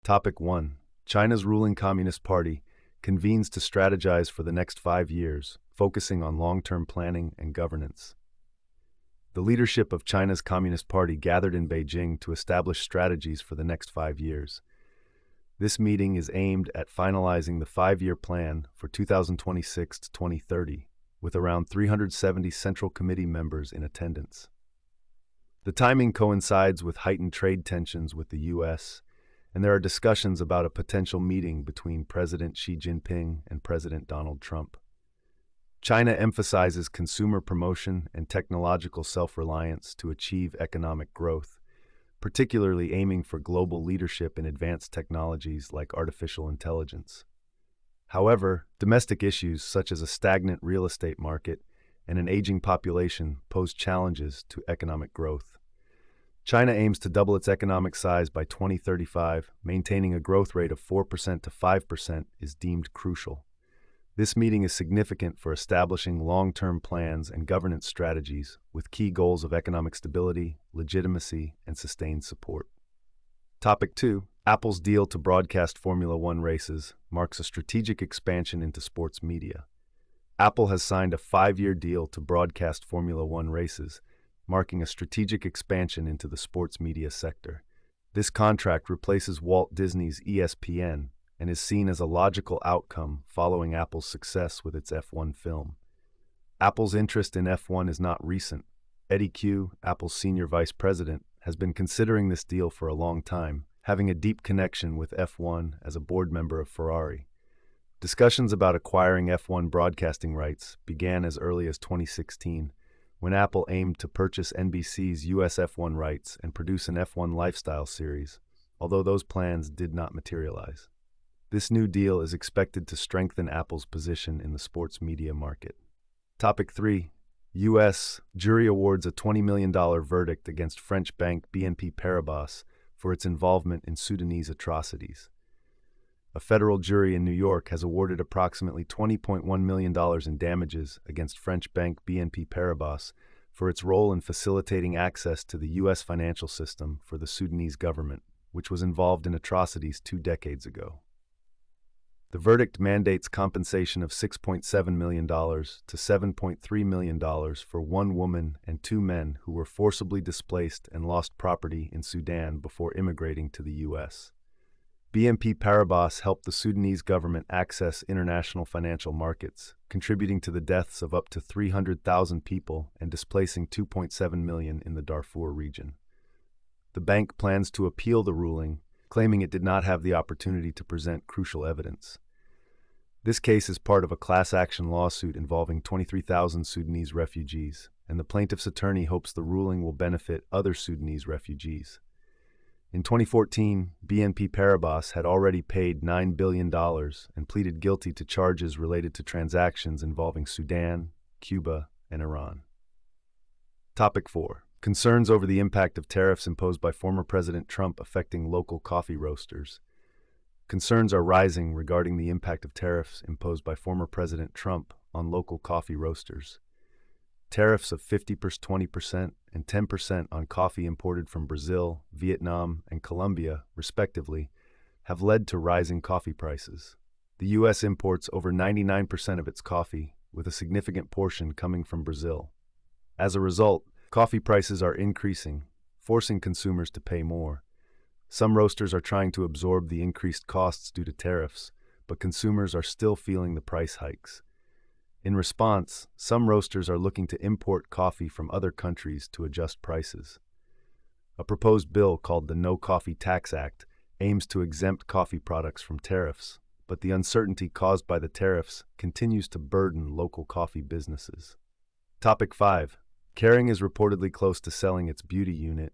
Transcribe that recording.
Topic 1. China's ruling Communist Party convenes to strategize for the next 5 years, focusing on long-term planning and governance. The leadership of China's Communist Party gathered in Beijing to establish strategies for the next 5 years. This meeting is aimed at finalizing the 5-year plan for 2026 to 2030, with around 370 Central Committee members in attendance. The timing coincides with heightened trade tensions with the U.S., and there are discussions about a potential meeting between President Xi Jinping and President Donald Trump. China emphasizes consumer promotion and technological self-reliance to achieve economic growth, particularly aiming for global leadership in advanced technologies like artificial intelligence. However, domestic issues such as a stagnant real estate market and an aging population pose challenges to economic growth. China aims to double its economic size by 2035. Maintaining a growth rate of 4% to 5% is deemed crucial. This meeting is significant for establishing long-term plans and governance strategies with key goals of economic stability, legitimacy, and sustained support. Topic 2. Apple's deal to broadcast Formula One races marks a strategic expansion into sports media. Apple has signed a 5-year deal to broadcast Formula One races, marking a strategic expansion into the sports media sector. This contract replaces Walt Disney's ESPN and is seen as a logical outcome following Apple's success with its F1 film. Apple's interest in F1 is not recent. Eddie Q, Apple's senior vice president, has been considering this deal for a long time, having a deep connection with F1 as a board member of Ferrari. Discussions about acquiring F1 broadcasting rights began as early as 2016, when Apple aimed to purchase NBC's US F1 rights and produce an F1 lifestyle series, although those plans did not materialize. This new deal is expected to strengthen Apple's position in the sports media market. Topic 3. U.S. jury awards a $20 million verdict against French bank BNP Paribas for its involvement in Sudanese atrocities. A federal jury in New York has awarded approximately $20.1 million in damages against French bank BNP Paribas for its role in facilitating access to the U.S. financial system for the Sudanese government, which was involved in atrocities 2 decades ago. The verdict mandates compensation of $6.7 million to $7.3 million for 1 woman and 2 men who were forcibly displaced and lost property in Sudan before immigrating to the U.S. BNP Paribas helped the Sudanese government access international financial markets, contributing to the deaths of up to 300,000 people and displacing 2.7 million in the Darfur region. The bank plans to appeal the ruling, claiming it did not have the opportunity to present crucial evidence. This case is part of a class action lawsuit involving 23,000 Sudanese refugees, and the plaintiff's attorney hopes the ruling will benefit other Sudanese refugees. In 2014, BNP Paribas had already paid $9 billion and pleaded guilty to charges related to transactions involving Sudan, Cuba, and Iran. Topic 4. Concerns over the impact of tariffs imposed by former President Trump affecting local coffee roasters. Concerns are rising regarding the impact of tariffs imposed by former President Trump on local coffee roasters. Tariffs of 20% and 10% on coffee imported from Brazil, Vietnam, and Colombia, respectively, have led to rising coffee prices. The U.S. imports over 99% of its coffee, with a significant portion coming from Brazil. As a result, coffee prices are increasing, forcing consumers to pay more. Some roasters are trying to absorb the increased costs due to tariffs, but consumers are still feeling the price hikes. In response, some roasters are looking to import coffee from other countries to adjust prices. A proposed bill called the No Coffee Tax Act aims to exempt coffee products from tariffs, but the uncertainty caused by the tariffs continues to burden local coffee businesses. Topic 5. Kering is reportedly close to selling its beauty unit,